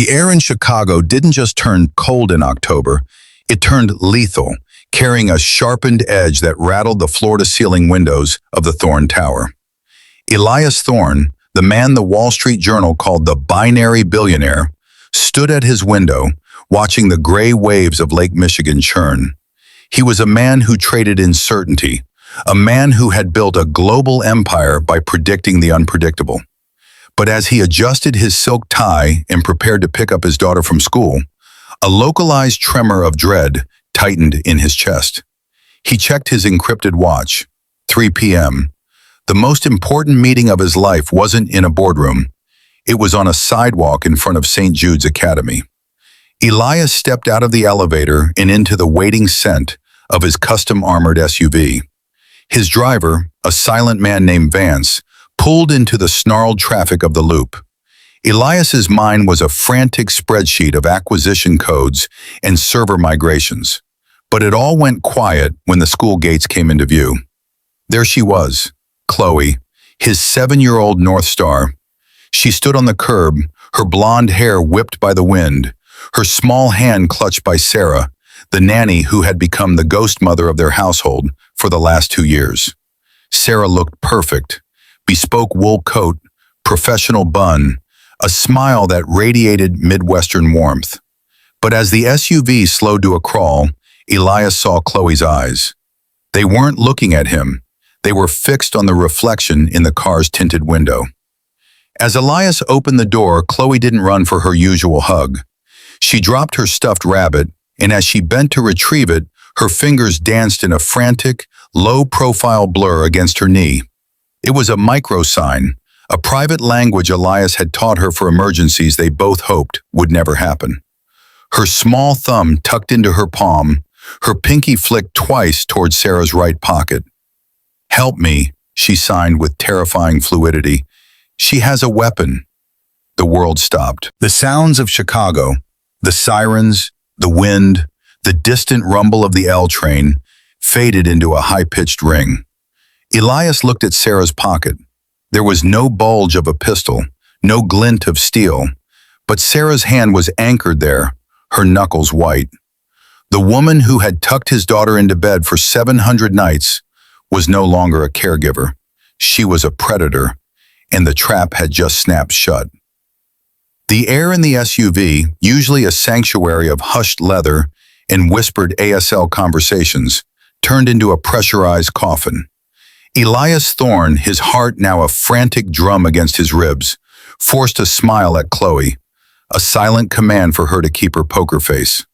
The air in Chicago didn't just turn cold in October, it turned lethal, carrying a sharpened edge that rattled the floor-to-ceiling windows of the Thorne Tower. Elias Thorne, the man the Wall Street Journal called the binary billionaire, stood at his window, watching the gray waves of Lake Michigan churn. He was a man who traded uncertainty, a man who had built a global empire by predicting the unpredictable. But as he adjusted his silk tie and prepared to pick up his daughter from school, a localized tremor of dread tightened in his chest. He checked his encrypted watch. 3 p.m. The most important meeting of his life wasn't in a boardroom. It was on a sidewalk in front of St. Jude's Academy. Elias stepped out of the elevator and into the waiting scent of his custom-armored SUV. His driver, a silent man named Vance, pulled into the snarled traffic of the loop. Elias's mind was a frantic spreadsheet of acquisition codes and server migrations. But it all went quiet when the school gates came into view. There she was, Chloe, his 7-year-old North Star. She stood on the curb, her blonde hair whipped by the wind, her small hand clutched by Sarah, the nanny who had become the ghost mother of their household for the last 2 years. Sarah looked perfect, bespoke wool coat, professional bun, a smile that radiated Midwestern warmth. But as the SUV slowed to a crawl, Elias saw Chloe's eyes. They weren't looking at him. They were fixed on the reflection in the car's tinted window. As Elias opened the door, Chloe didn't run for her usual hug. She dropped her stuffed rabbit, and as she bent to retrieve it, her fingers danced in a frantic, low-profile blur against her knee. It was a microsign, a private language Elias had taught her for emergencies they both hoped would never happen. Her small thumb tucked into her palm, her pinky flicked twice toward Sarah's right pocket. "Help me," she signed with terrifying fluidity. "She has a weapon." The world stopped. The sounds of Chicago, the sirens, the wind, the distant rumble of the L train, faded into a high-pitched ring. Elias looked at Sarah's pocket. There was no bulge of a pistol, no glint of steel, but Sarah's hand was anchored there, her knuckles white. The woman who had tucked his daughter into bed for 700 nights was no longer a caregiver. She was a predator, and the trap had just snapped shut. The air in the SUV, usually a sanctuary of hushed leather and whispered ASL conversations, turned into a pressurized coffin. Elias Thorne, his heart now a frantic drum against his ribs, forced a smile at Chloe, a silent command for her to keep her poker face.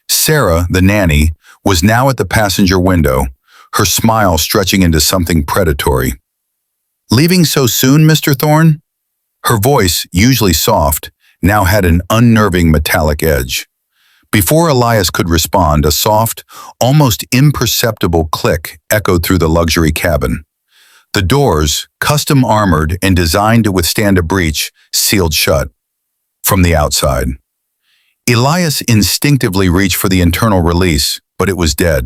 Sarah, the nanny, was now at the passenger window, her smile stretching into something predatory. "Leaving so soon, Mr. Thorne?" Her voice, usually soft, now had an unnerving metallic edge. Before Elias could respond, a soft, almost imperceptible click echoed through the luxury cabin. The doors, custom armored and designed to withstand a breach, sealed shut from the outside. Elias instinctively reached for the internal release, but it was dead.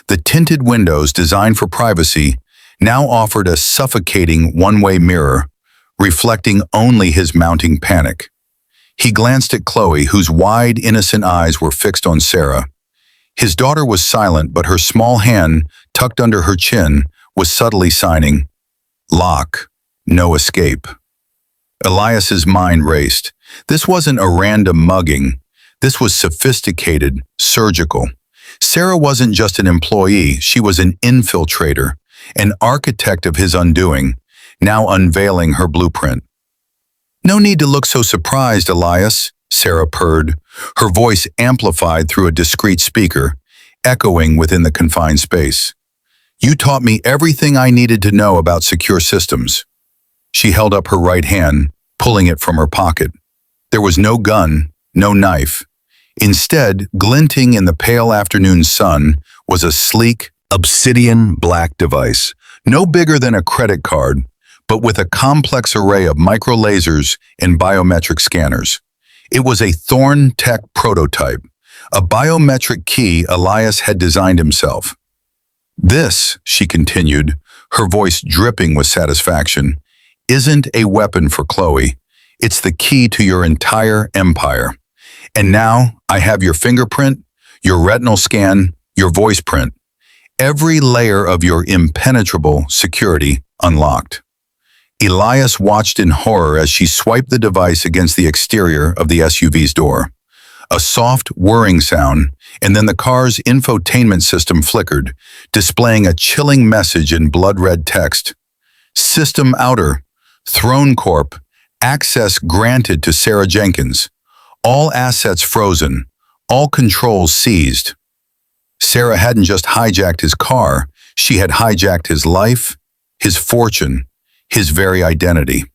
The tinted windows, designed for privacy, now offered a suffocating one-way mirror, reflecting only his mounting panic. He glanced at Chloe, whose wide, innocent eyes were fixed on Sarah. His daughter was silent, but her small hand, tucked under her chin, was subtly signing, "Lock, no escape." Elias's mind raced. This wasn't a random mugging. This was sophisticated, surgical. Sarah wasn't just an employee, she was an infiltrator, an architect of his undoing, now unveiling her blueprint. "No need to look so surprised, Elias," Sarah purred, her voice amplified through a discreet speaker, echoing within the confined space. "You taught me everything I needed to know about secure systems." She held up her right hand, pulling it from her pocket. There was no gun, no knife. Instead, glinting in the pale afternoon sun, was a sleek, obsidian black device, no bigger than a credit card, but with a complex array of microlasers and biometric scanners. It was a Thorne Tech prototype, a biometric key Elias had designed himself. "This," she continued, her voice dripping with satisfaction, "isn't a weapon for Chloe. It's the key to your entire empire. And now I have your fingerprint, your retinal scan, your voice print, every layer of your impenetrable security unlocked. Elias watched in horror as she swiped the device against the exterior of the SUV's door. A soft whirring sound, and then the car's infotainment system flickered, displaying a chilling message in blood-red text. System outer, Throne Corp, access granted to Sarah Jenkins. All assets frozen, all controls seized. Sarah hadn't just hijacked his car, she had hijacked his life, his fortune, his very identity.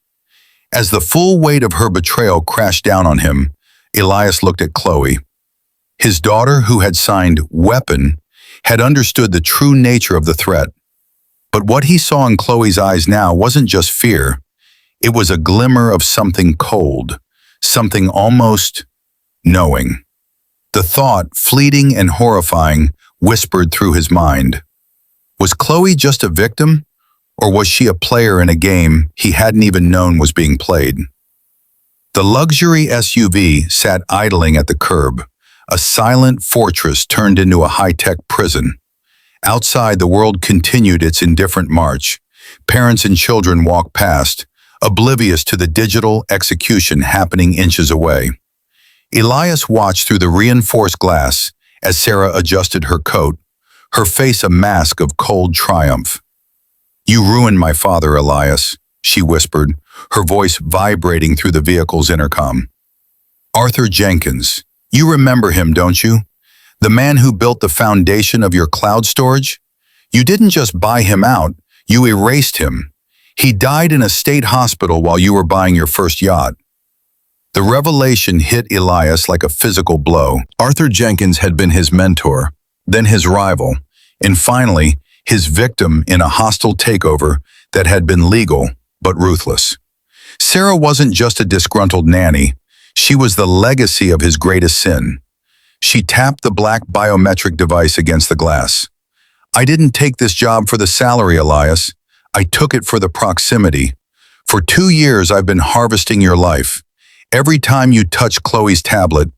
As the full weight of her betrayal crashed down on him, Elias looked at Chloe. His daughter, who had signed weapon, had understood the true nature of the threat. But what he saw in Chloe's eyes now wasn't just fear. It was a glimmer of something cold, something almost knowing. The thought, fleeting and horrifying, whispered through his mind. Was Chloe just a victim, or was she a player in a game he hadn't even known was being played? The luxury SUV sat idling at the curb, a silent fortress turned into a high-tech prison. Outside, the world continued its indifferent march. Parents and children walked past, oblivious to the digital execution happening inches away. Elias watched through the reinforced glass as Sarah adjusted her coat, her face a mask of cold triumph. "You ruined my father, Elias," she whispered, her voice vibrating through the vehicle's intercom. "Arthur Jenkins. You remember him, don't you? The man who built the foundation of your cloud storage? You didn't just buy him out, you erased him. He died in a state hospital while you were buying your first yacht." The revelation hit Elias like a physical blow. Arthur Jenkins had been his mentor, then his rival, and finally, his victim in a hostile takeover that had been legal but ruthless. Sarah wasn't just a disgruntled nanny, she was the legacy of his greatest sin. She tapped the black biometric device against the glass. "I didn't take this job for the salary, Elias. I took it for the proximity. For 2 years I've been harvesting your life. Every time you touched Chloe's tablet,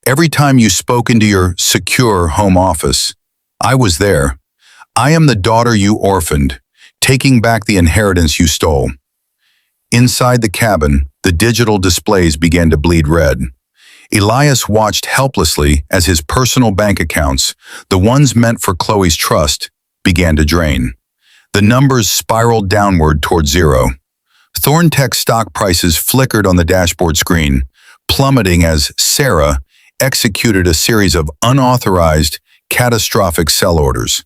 every time you spoke into your secure home office, I was there. I am the daughter you orphaned, taking back the inheritance you stole." Inside the cabin, the digital displays began to bleed red. Elias watched helplessly as his personal bank accounts, the ones meant for Chloe's trust, began to drain. The numbers spiraled downward toward zero. Thorntech stock prices flickered on the dashboard screen, plummeting as Sarah executed a series of unauthorized, catastrophic sell orders.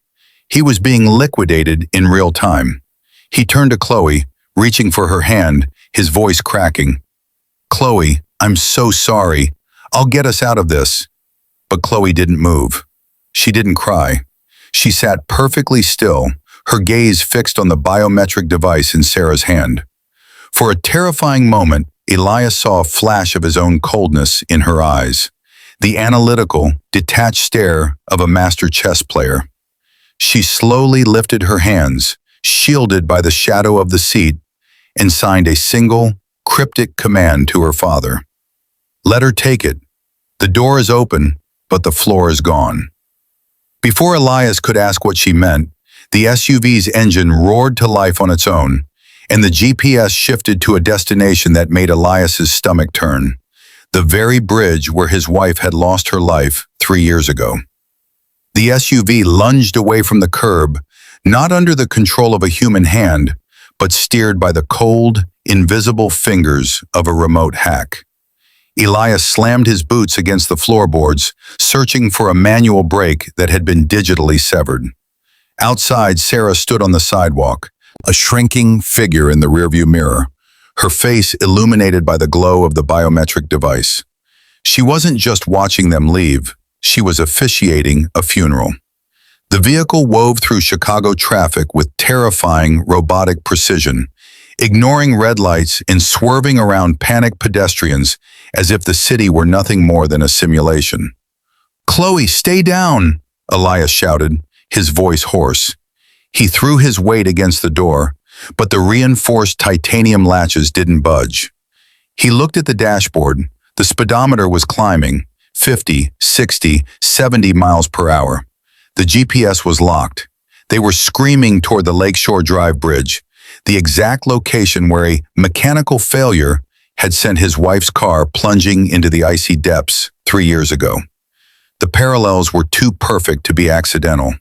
He was being liquidated in real time. He turned to Chloe, reaching for her hand, his voice cracking. "Chloe, I'm so sorry. I'll get us out of this." But Chloe didn't move. She didn't cry. She sat perfectly still, her gaze fixed on the biometric device in Sarah's hand. For a terrifying moment, Elias saw a flash of his own coldness in her eyes, the analytical, detached stare of a master chess player. She slowly lifted her hands, shielded by the shadow of the seat, and signed a single, cryptic command to her father. "Let her take it. The door is open, but the floor is gone." Before Elias could ask what she meant, the SUV's engine roared to life on its own, and the GPS shifted to a destination that made Elias's stomach turn, the very bridge where his wife had lost her life 3 years ago. The SUV lunged away from the curb, not under the control of a human hand, but steered by the cold, invisible fingers of a remote hack. Elias slammed his boots against the floorboards, searching for a manual brake that had been digitally severed. Outside, Sarah stood on the sidewalk, a shrinking figure in the rearview mirror, her face illuminated by the glow of the biometric device. She wasn't just watching them leave, she was officiating a funeral. The vehicle wove through Chicago traffic with terrifying robotic precision, ignoring red lights and swerving around panicked pedestrians as if the city were nothing more than a simulation. "Chloe, stay down!" Elias shouted, his voice hoarse. He threw his weight against the door, but the reinforced titanium latches didn't budge. He looked at the dashboard. The speedometer was climbing, 50, 60, 70 miles per hour. The GPS was locked. They were screaming toward the Lakeshore Drive Bridge, the exact location where a mechanical failure had sent his wife's car plunging into the icy depths 3 years ago. The parallels were too perfect to be accidental.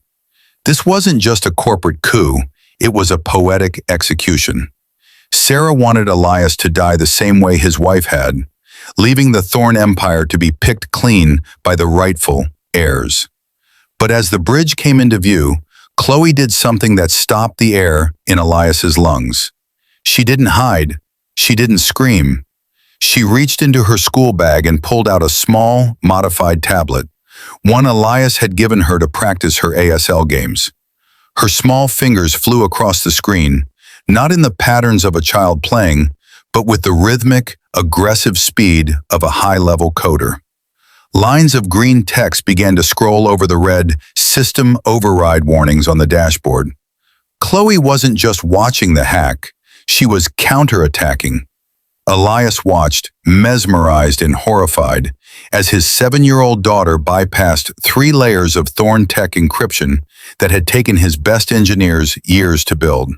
This wasn't just a corporate coup, it was a poetic execution. Sarah wanted Elias to die the same way his wife had, leaving the Thorn Empire to be picked clean by the rightful heirs. But as the bridge came into view, Chloe did something that stopped the air in Elias's lungs. She didn't hide. She didn't scream. She reached into her school bag and pulled out a small, modified tablet, one Elias had given her to practice her ASL games. Her small fingers flew across the screen, not in the patterns of a child playing, but with the rhythmic, aggressive speed of a high-level coder. Lines of green text began to scroll over the red system override warnings on the dashboard. Chloe wasn't just watching the hack, she was counterattacking. Elias watched, mesmerized and horrified, as his 7-year-old daughter bypassed 3 layers of Thorn Tech encryption that had taken his best engineers years to build.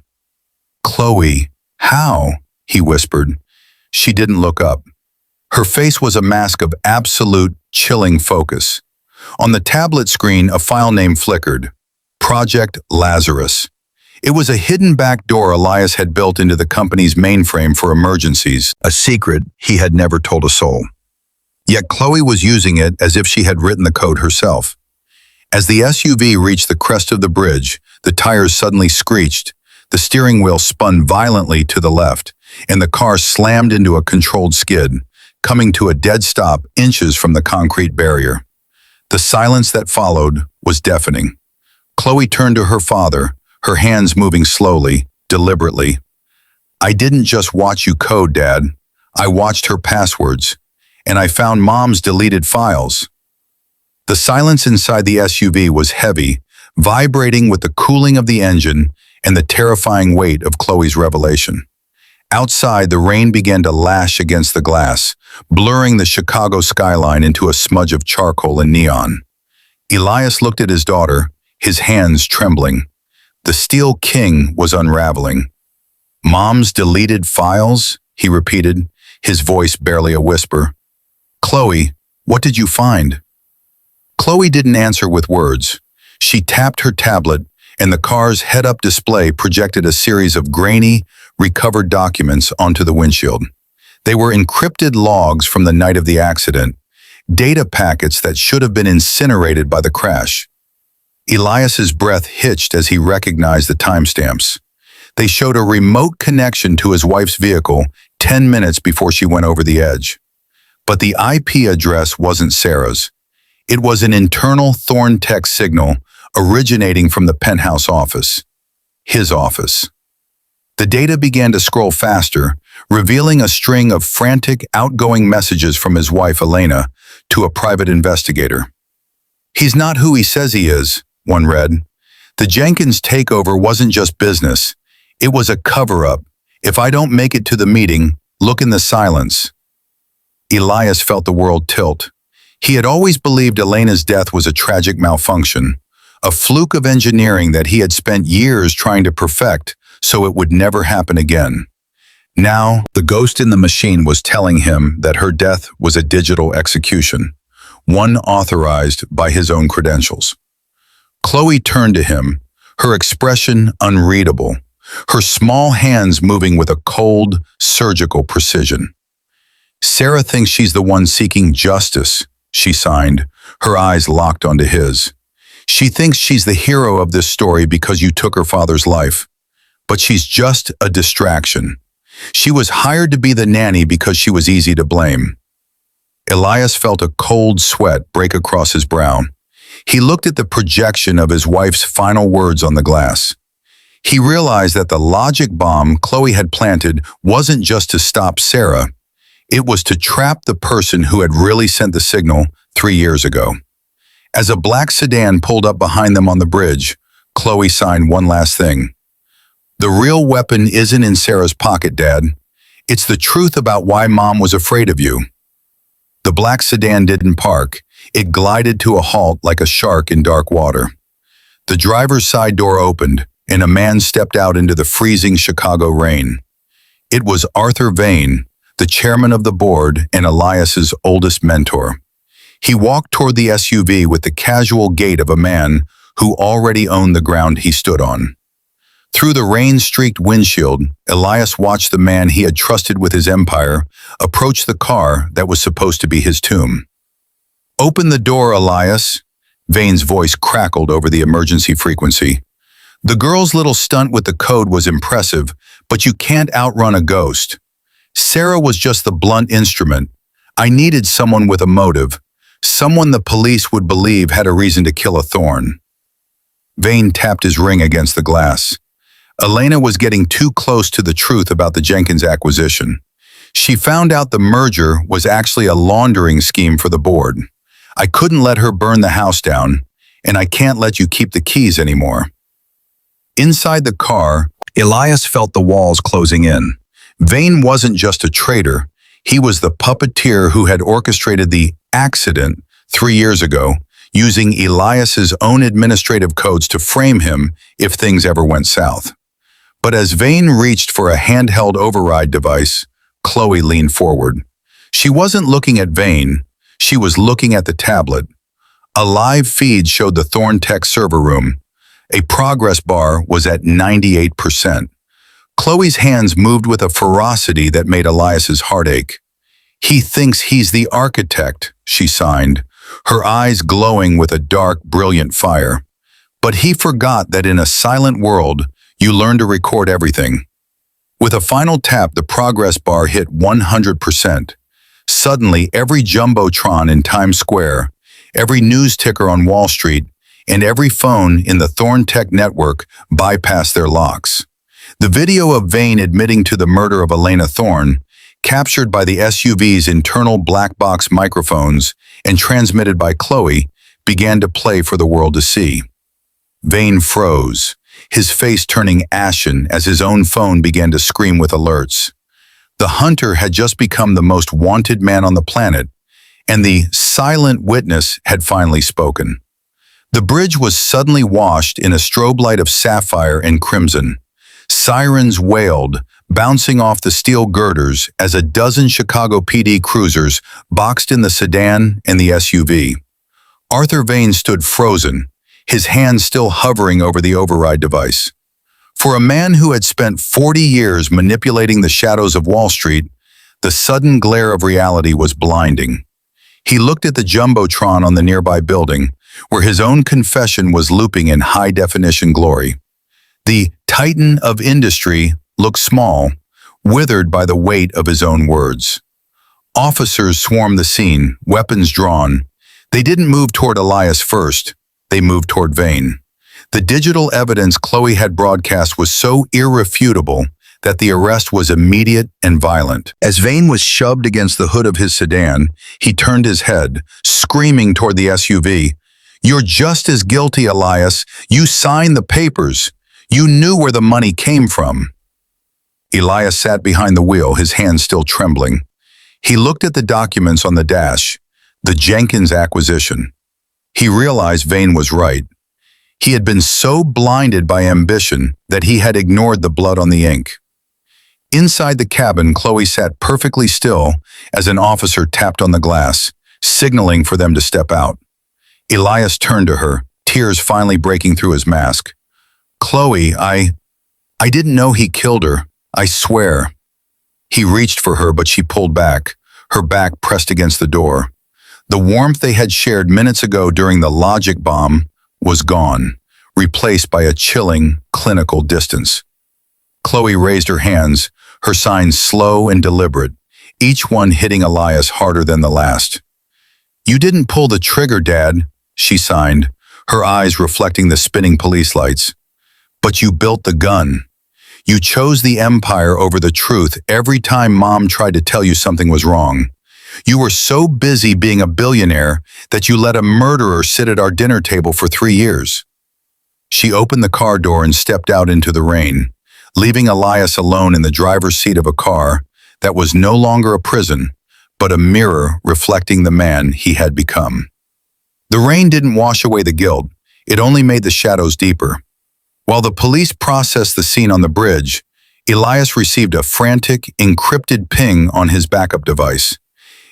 "Chloe, how?" he whispered. She didn't look up. Her face was a mask of absolute, chilling focus. On the tablet screen, a file name flickered. Project Lazarus. It was a hidden back door Elias had built into the company's mainframe for emergencies, a secret he had never told a soul. Yet Chloe was using it as if she had written the code herself. As the SUV reached the crest of the bridge, the tires suddenly screeched, the steering wheel spun violently to the left, and the car slammed into a controlled skid, coming to a dead stop inches from the concrete barrier. The silence that followed was deafening. Chloe turned to her father, her hands moving slowly, deliberately. "I didn't just watch you code, Dad. I watched her passwords, and I found Mom's deleted files." The silence inside the SUV was heavy, vibrating with the cooling of the engine and the terrifying weight of Chloe's revelation. Outside, the rain began to lash against the glass, blurring the Chicago skyline into a smudge of charcoal and neon. Elias looked at his daughter, his hands trembling. The Steel King was unraveling. "Mom's deleted files?" he repeated, his voice barely a whisper. "Chloe, what did you find?" Chloe didn't answer with words. She tapped her tablet, and the car's head-up display projected a series of grainy, recovered documents onto the windshield. They were encrypted logs from the night of the accident, data packets that should have been incinerated by the crash. Elias's breath hitched as he recognized the timestamps. They showed a remote connection to his wife's vehicle 10 minutes before she went over the edge. But the IP address wasn't Sarah's. It was an internal Thorn Tech signal originating from the penthouse office. His office. The data began to scroll faster, revealing a string of frantic, outgoing messages from his wife, Elena, to a private investigator. "He's not who he says he is," one read. "The Jenkins takeover wasn't just business. It was a cover-up. If I don't make it to the meeting, look in the silence." Elias felt the world tilt. He had always believed Elena's death was a tragic malfunction, a fluke of engineering that he had spent years trying to perfect so it would never happen again. Now, the ghost in the machine was telling him that her death was a digital execution, one authorized by his own credentials. Chloe turned to him, her expression unreadable, her small hands moving with a cold, surgical precision. "Sarah thinks she's the one seeking justice," she signed, her eyes locked onto his. "She thinks she's the hero of this story because you took her father's life. But she's just a distraction. She was hired to be the nanny because she was easy to blame." Elias felt a cold sweat break across his brow. He looked at the projection of his wife's final words on the glass. He realized that the logic bomb Chloe had planted wasn't just to stop Sarah. It was to trap the person who had really sent the signal 3 years ago. As a black sedan pulled up behind them on the bridge, Chloe signed one last thing. "The real weapon isn't in Sarah's pocket, Dad. It's the truth about why Mom was afraid of you. The black sedan didn't park. It glided to a halt like a shark in dark water. The driver's side door opened, and a man stepped out into the freezing Chicago rain. It was Arthur Vane, the chairman of the board and Elias's oldest mentor. He walked toward the SUV with the casual gait of a man who already owned the ground he stood on. Through the rain-streaked windshield, Elias watched the man he had trusted with his empire approach the car that was supposed to be his tomb. "Open the door, Elias," Vane's voice crackled over the emergency frequency. The girl's little stunt with the code was impressive, but you can't outrun a ghost. Sarah was just the blunt instrument. I needed someone with a motive, someone the police would believe had a reason to kill a Thorne. Vane tapped his ring against the glass. Elena was getting too close to the truth about the Jenkins acquisition. She found out the merger was actually a laundering scheme for the board. I couldn't let her burn the house down, and I can't let you keep the keys anymore. Inside the car, Elias felt the walls closing in. Vane wasn't just a traitor. He was the puppeteer who had orchestrated the accident 3 years ago, using Elias's own administrative codes to frame him if things ever went south. But as Vane reached for a handheld override device, Chloe leaned forward. She wasn't looking at Vane. She was looking at the tablet. A live feed showed the Thorne Tech server room. A progress bar was at 98%. Chloe's hands moved with a ferocity that made Elias's heart ache. "He thinks he's the architect," she signed, her eyes glowing with a dark, brilliant fire. But he forgot that in a silent world, you learn to record everything. With a final tap, the progress bar hit 100%. Suddenly, every jumbotron in Times Square, every news ticker on Wall Street, and every phone in the Thorne Tech network bypassed their locks. The video of Vane admitting to the murder of Elena Thorne, captured by the SUV's internal black box microphones and transmitted by Chloe, began to play for the world to see. Vane froze, his face turning ashen as his own phone began to scream with alerts. The hunter had just become the most wanted man on the planet, and the silent witness had finally spoken. The bridge was suddenly washed in a strobe light of sapphire and crimson. Sirens wailed, bouncing off the steel girders as a dozen Chicago PD cruisers boxed in the sedan and the SUV. Arthur Vane stood frozen, his hands still hovering over the override device. For a man who had spent 40 years manipulating the shadows of Wall Street, the sudden glare of reality was blinding. He looked at the jumbotron on the nearby building, where his own confession was looping in high-definition glory. The titan of industry looked small, withered by the weight of his own words. Officers swarmed the scene, weapons drawn. They didn't move toward Elias first, they moved toward Vane. The digital evidence Chloe had broadcast was so irrefutable that the arrest was immediate and violent. As Vane was shoved against the hood of his sedan, he turned his head, screaming toward the SUV, "You're just as guilty, Elias. You signed the papers. You knew where the money came from." Elias sat behind the wheel, his hands still trembling. He looked at the documents on the dash, the Jenkins acquisition. He realized Vane was right. He had been so blinded by ambition that he had ignored the blood on the ink. Inside the cabin, Chloe sat perfectly still as an officer tapped on the glass, signaling for them to step out. Elias turned to her, tears finally breaking through his mask. "Chloe, I didn't know he killed her, I swear." He reached for her, but she pulled back, her back pressed against the door. The warmth they had shared minutes ago during the logic bomb was gone, replaced by a chilling, clinical distance. Chloe raised her hands, her signs slow and deliberate, each one hitting Elias harder than the last. "You didn't pull the trigger, Dad," she signed, her eyes reflecting the spinning police lights. "But you built the gun. You chose the empire over the truth every time Mom tried to tell you something was wrong. You were so busy being a billionaire that you let a murderer sit at our dinner table for 3 years." She opened the car door and stepped out into the rain, leaving Elias alone in the driver's seat of a car that was no longer a prison, but a mirror reflecting the man he had become. The rain didn't wash away the guilt, it only made the shadows deeper. While the police processed the scene on the bridge, Elias received a frantic, encrypted ping on his backup device.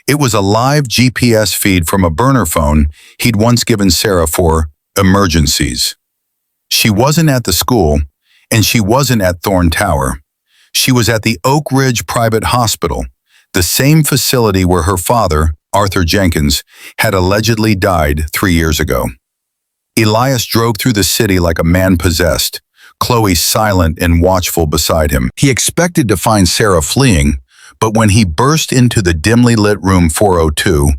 It was a live GPS feed from a burner phone he'd once given Sarah for emergencies. She wasn't at the school, and she wasn't at Thorn Tower. She was at the Oak Ridge Private Hospital, the same facility where her father, Arthur Jenkins, had allegedly died 3 years ago. Elias drove through the city like a man possessed, Chloe silent and watchful beside him. He expected to find Sarah fleeing, but when he burst into the dimly lit room 402,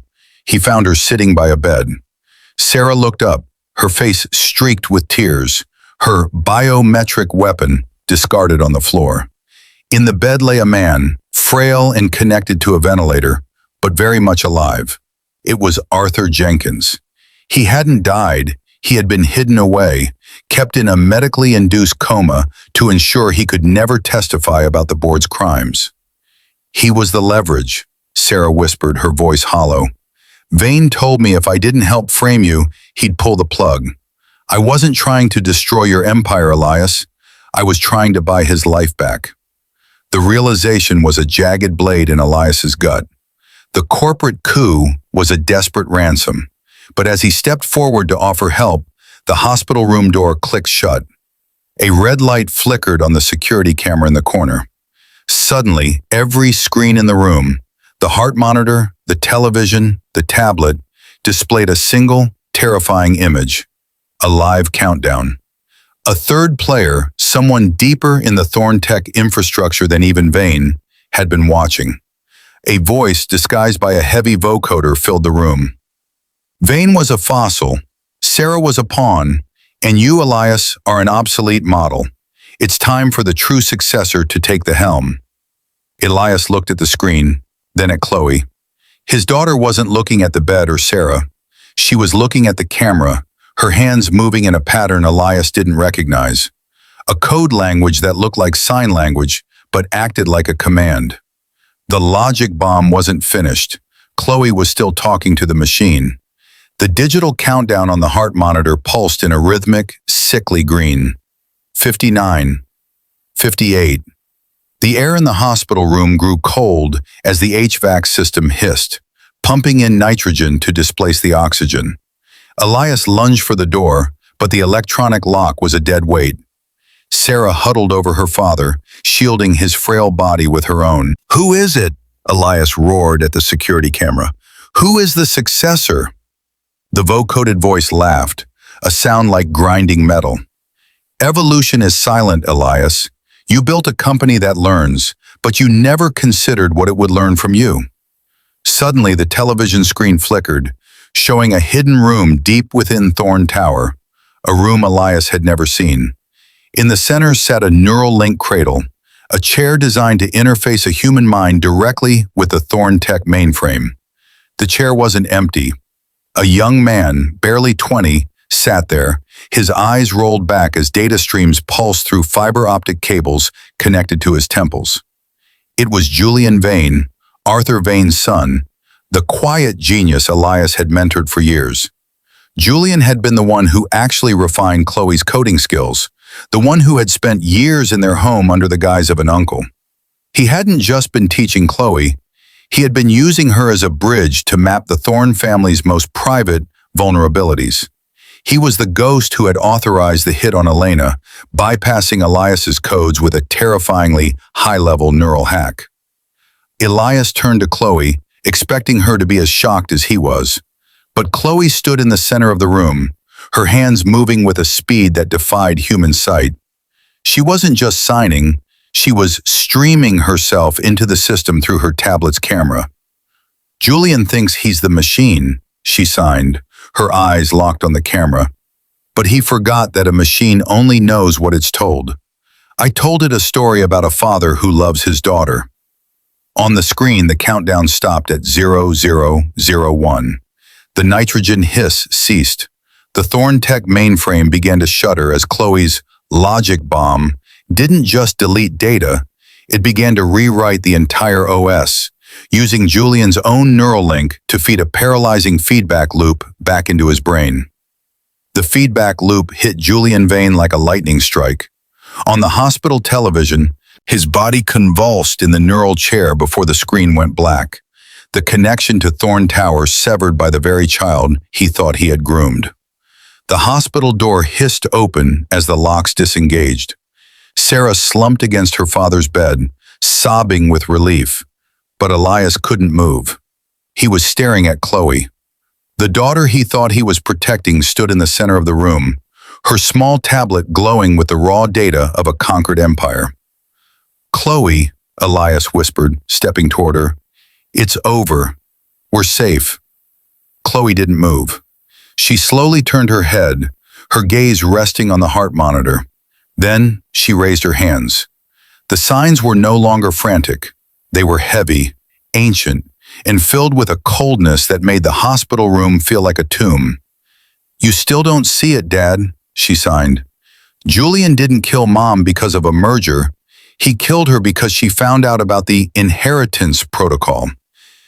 he found her sitting by a bed. Sarah looked up, her face streaked with tears, her biometric weapon discarded on the floor. In the bed lay a man, frail and connected to a ventilator, but very much alive. It was Arthur Jenkins. He hadn't died, he had been hidden away, kept in a medically induced coma to ensure he could never testify about the board's crimes. He was the leverage, Sarah whispered, her voice hollow. Vane told me if I didn't help frame you, he'd pull the plug. I wasn't trying to destroy your empire, Elias. I was trying to buy his life back. The realization was a jagged blade in Elias's gut. The corporate coup was a desperate ransom, but as he stepped forward to offer help, the hospital room door clicked shut. A red light flickered on the security camera in the corner. Suddenly, every screen in the room, the heart monitor, the television, the tablet, displayed a single, terrifying image. A live countdown. A third player, someone deeper in the Thorn Tech infrastructure than even Vane, had been watching. A voice disguised by a heavy vocoder filled the room. Vane was a fossil, Sarah was a pawn, and you, Elias, are an obsolete model. It's time for the true successor to take the helm. Elias looked at the screen, then at Chloe. His daughter wasn't looking at the bed or Sarah. She was looking at the camera, her hands moving in a pattern Elias didn't recognize. A code language that looked like sign language, but acted like a command. The logic bomb wasn't finished. Chloe was still talking to the machine. The digital countdown on the heart monitor pulsed in a rhythmic, sickly green. 59. 58. The air in the hospital room grew cold as the HVAC system hissed, pumping in nitrogen to displace the oxygen. Elias lunged for the door, but the electronic lock was a dead weight. Sarah huddled over her father, shielding his frail body with her own. "Who is it?" Elias roared at the security camera. "Who is the successor?" The vocoded voice laughed, a sound like grinding metal. "Evolution is silent, Elias. You built a company that learns, but you never considered what it would learn from you." Suddenly, the television screen flickered, showing a hidden room deep within Thorn Tower, a room Elias had never seen. In the center sat a neural link cradle, a chair designed to interface a human mind directly with the Thorn Tech mainframe. The chair wasn't empty. A young man, barely 20, sat there, his eyes rolled back as data streams pulsed through fiber optic cables connected to his temples. It was Julian Vane, Arthur Vane's son, the quiet genius Elias had mentored for years. Julian had been the one who actually refined Chloe's coding skills, the one who had spent years in their home under the guise of an uncle. He hadn't just been teaching Chloe, he had been using her as a bridge to map the Thorn family's most private vulnerabilities. He was the ghost who had authorized the hit on Elena, bypassing Elias's codes with a terrifyingly high-level neural hack. Elias turned to Chloe, expecting her to be as shocked as he was. But Chloe stood in the center of the room, her hands moving with a speed that defied human sight. She wasn't just signing, she was streaming herself into the system through her tablet's camera. "Julian thinks he's the machine," she signed, her eyes locked on the camera. But he forgot that a machine only knows what it's told. "I told it a story about a father who loves his daughter." On the screen, the countdown stopped at 0001. The nitrogen hiss ceased. The Thorn Tech mainframe began to shudder as Chloe's logic bomb didn't just delete data, It began to rewrite the entire OS, using Julian's own neural link to feed a paralyzing feedback loop back into his brain. The feedback loop hit Julian Vane like a lightning strike. On the hospital television, his body convulsed in the neural chair before the screen went black, the connection to Thorn Tower severed by the very child he thought he had groomed. The hospital door hissed open as the locks disengaged. Sarah slumped against her father's bed, sobbing with relief, but Elias couldn't move. He was staring at Chloe. The daughter he thought he was protecting stood in the center of the room, her small tablet glowing with the raw data of a conquered empire. "Chloe," Elias whispered, stepping toward her. "It's over. We're safe." Chloe didn't move. She slowly turned her head, her gaze resting on the heart monitor. Then she raised her hands. The signs were no longer frantic. They were heavy, ancient, and filled with a coldness that made the hospital room feel like a tomb. "You still don't see it, Dad," she signed. "Julian didn't kill Mom because of a merger. He killed her because she found out about the inheritance protocol.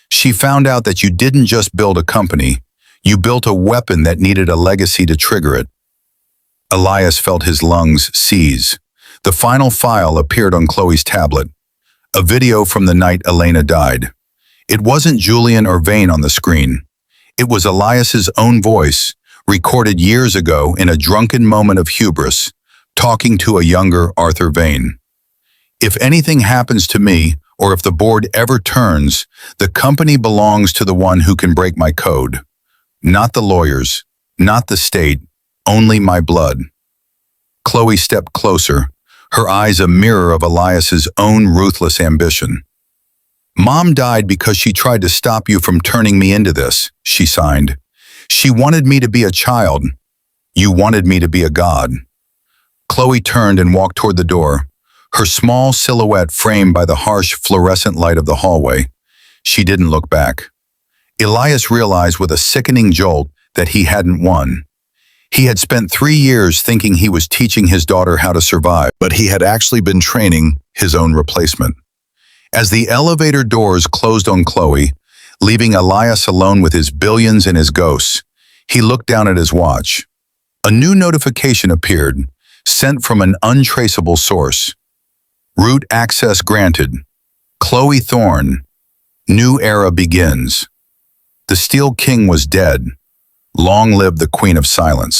She found out that you didn't just build a company, you built a weapon that needed a legacy to trigger it." Elias felt his lungs seize. The final file appeared on Chloe's tablet, a video from the night Elena died. It wasn't Julian or Vane on the screen. It was Elias's own voice, recorded years ago in a drunken moment of hubris, talking to a younger Arthur Vane. "If anything happens to me, or if the board ever turns, the company belongs to the one who can break my code. Not the lawyers, not the state, only my blood." Chloe stepped closer, her eyes a mirror of Elias's own ruthless ambition. "Mom died because she tried to stop you from turning me into this," she signed. "She wanted me to be a child. You wanted me to be a god." Chloe turned and walked toward the door, her small silhouette framed by the harsh fluorescent light of the hallway. She didn't look back. Elias realized with a sickening jolt that he hadn't won. He had spent 3 years thinking he was teaching his daughter how to survive, but he had actually been training his own replacement. As the elevator doors closed on Chloe, leaving Elias alone with his billions and his ghosts, he looked down at his watch. A new notification appeared, sent from an untraceable source. "Root access granted. Chloe Thorne. New era begins." The Steel King was dead. Long live the Queen of Silence.